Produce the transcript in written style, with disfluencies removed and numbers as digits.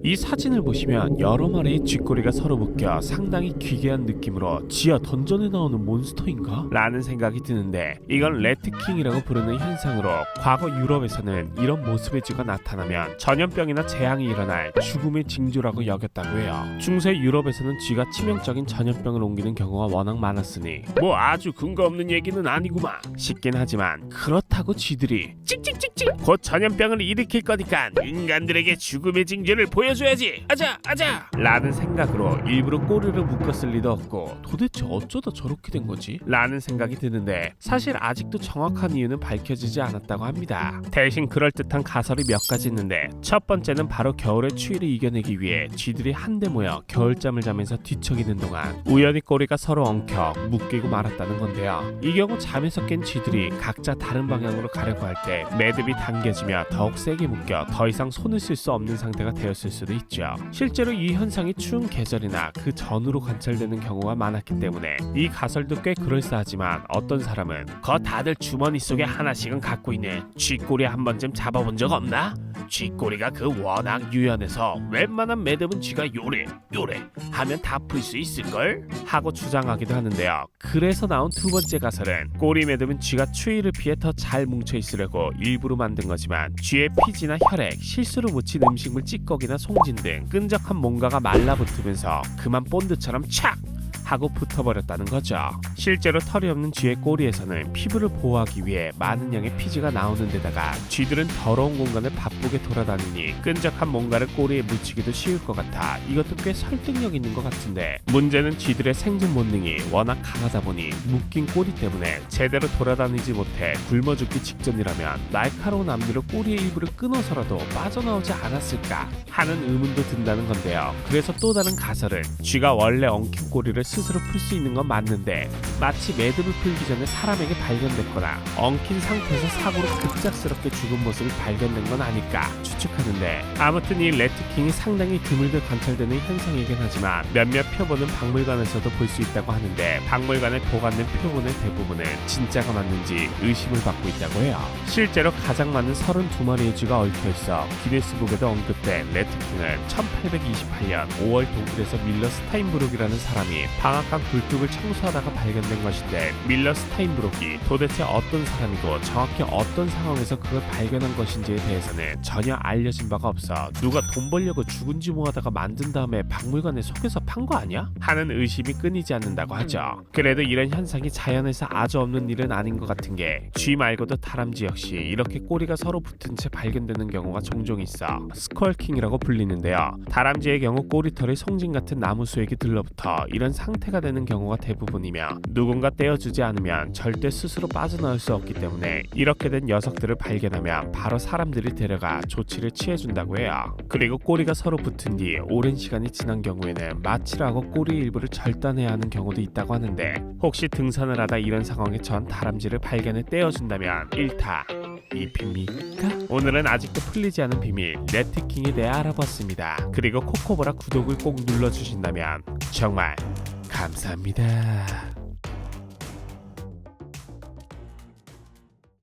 이 사진을 보시면 여러 마리의 쥐꼬리가 서로 묶여 상당히 기괴한 느낌으로 지하 던전에 나오는 몬스터인가? 라는 생각이 드는데, 이건 레트킹이라고 부르는 현상으로 과거 유럽에서는 이런 모습의 쥐가 나타나면 전염병이나 재앙이 일어날 죽음의 징조라고 여겼다고 해요. 중세 유럽에서는 쥐가 치명적인 전염병을 옮기는 경우가 워낙 많았으니 뭐 아주 근거 없는 얘기는 아니구만 싶긴 하지만, 그렇다고 쥐들이 찍찍찍찍 곧 전염병을 일으킬 거니까 인간들에게 죽음의 징조를 보여줘야지, 아자 아자 라는 생각으로 일부러 꼬리를 묶었을 리도 없고, 도대체 어쩌다 저렇게 된 거지? 라는 생각이 드는데, 사실 아직도 정확한 이유는 밝혀지지 않았다고 합니다. 대신 그럴듯한 가설이 몇 가지 있는데, 첫 번째는 바로 겨울의 추위를 이겨내기 위해 쥐들이 한데 모여 겨울잠을 자면서 뒤척이는 동안 우연히 꼬리가 서로 엉켜 묶이고 말았다는 건데요. 이 경우 잠에서 깬 쥐들이 각자 다른 방향으로 가려고 할 때 매듭이 당겨지며 더욱 세게 묶여 더 이상 손을 쓸 수 없는 상태가 되었을 수도 있죠. 실제로 이 현상이 추운 계절이나 그 전후로 관찰되는 경우가 많았기 때문에 이 가설도 꽤 그럴싸하지만, 어떤 사람은 거 다들 주머니 속에 하나씩은 갖고 있는 쥐꼬리 한 번쯤 잡아본 적 없나? 쥐꼬리가 그 워낙 유연해서 웬만한 매듭은 쥐가 요래 하면 다 풀 수 있을걸? 하고 주장하기도 하는데요. 그래서 나온 두 번째 가설은, 꼬리 매듭은 쥐가 추위를 피해 더 잘 뭉쳐 있으려고 일부러 만든 거지만, 쥐의 피지나 혈액, 실수로 묻힌 음식물 찌꺼기나 송진 등 끈적한 뭔가가 말라붙으면서 그만 본드처럼 착 하고 붙어버렸다는 거죠. 실제로 털이 없는 쥐의 꼬리에서는 피부를 보호하기 위해 많은 양의 피지가 나오는 데다가, 쥐들은 더러운 공간을 바쁘게 돌아다니니 끈적한 뭔가를 꼬리에 묻히기도 쉬울 것 같아 이것도 꽤 설득력 있는 것 같은데, 문제는 쥐들의 생존 본능이 워낙 강하다 보니 묶인 꼬리 때문에 제대로 돌아다니지 못해 굶어 죽기 직전이라면 날카로운 앞니로 꼬리의 일부를 끊어서라도 빠져나오지 않았을까 하는 의문도 든다는 건데요. 그래서 또 다른 가설은, 쥐가 원래 엉킨 꼬리를 스스로 풀 수 있는 건 맞는데 마치 매듭을 풀기 전에 사람에게 발견됐거나 엉킨 상태에서 사고로 급작스럽게 죽은 모습이 발견된 건 아닐까 추측하는데, 아무튼 이 레트킹이 상당히 드물게 관찰되는 현상이긴 하지만 몇몇 표본은 박물관에서도 볼 수 있다고 하는데, 박물관에 보관된 표본의 대부분은 진짜가 맞는지 의심을 받고 있다고 해요. 실제로 가장 많은 32마리의 쥐가 얽혀있어 기네스북에도 언급된 레트킹은 1828년 5월 독일에서 밀러 스타인브룩이라는 사람이 방앗간 굴뚝을 청소하다가 발견된 것인데, 밀러 스타인브룩이 도대체 어떤 사람이고 정확히 어떤 상황에서 그걸 발견한 것인지에 대해서는 전혀 알려진 바가 없어 누가 돈 벌려고 죽은 쥐 모아다가 만든 다음에 박물관에 속여서 판 거 아니야? 하는 의심이 끊이지 않는다고 하죠. 그래도 이런 현상이 자연에서 아주 없는 일은 아닌 것 같은 게, 쥐 말고도 다람쥐 역시 이렇게 꼬리가 서로 붙은 채 발견되는 경우가 종종 있어 스컬킹이라고 불리는데요. 다람쥐의 경우 꼬리털이 송진 같은 나무 수액이 들러붙어 이런 상태가 되는 경우가 대부분이며, 누군가 떼어주지 않으면 절대 스스로 빠져나올 수 없기 때문에 이렇게 된 녀석들을 발견하면 바로 사람들이 데려가 조치를 취해준다고 해요. 그리고 꼬리가 서로 붙은 뒤 오랜 시간이 지난 경우에는 마취를 하고 꼬리 일부를 절단해야 하는 경우도 있다고 하는데, 혹시 등산을 하다 이런 상황에 처한 다람쥐를 발견해 떼어준다면 1타 2피입니까? 오늘은 아직도 풀리지 않은 비밀 레트킹에 대해 알아봤습니다. 그리고 코코보라 구독을 꼭 눌러주신다면 정말 감사합니다.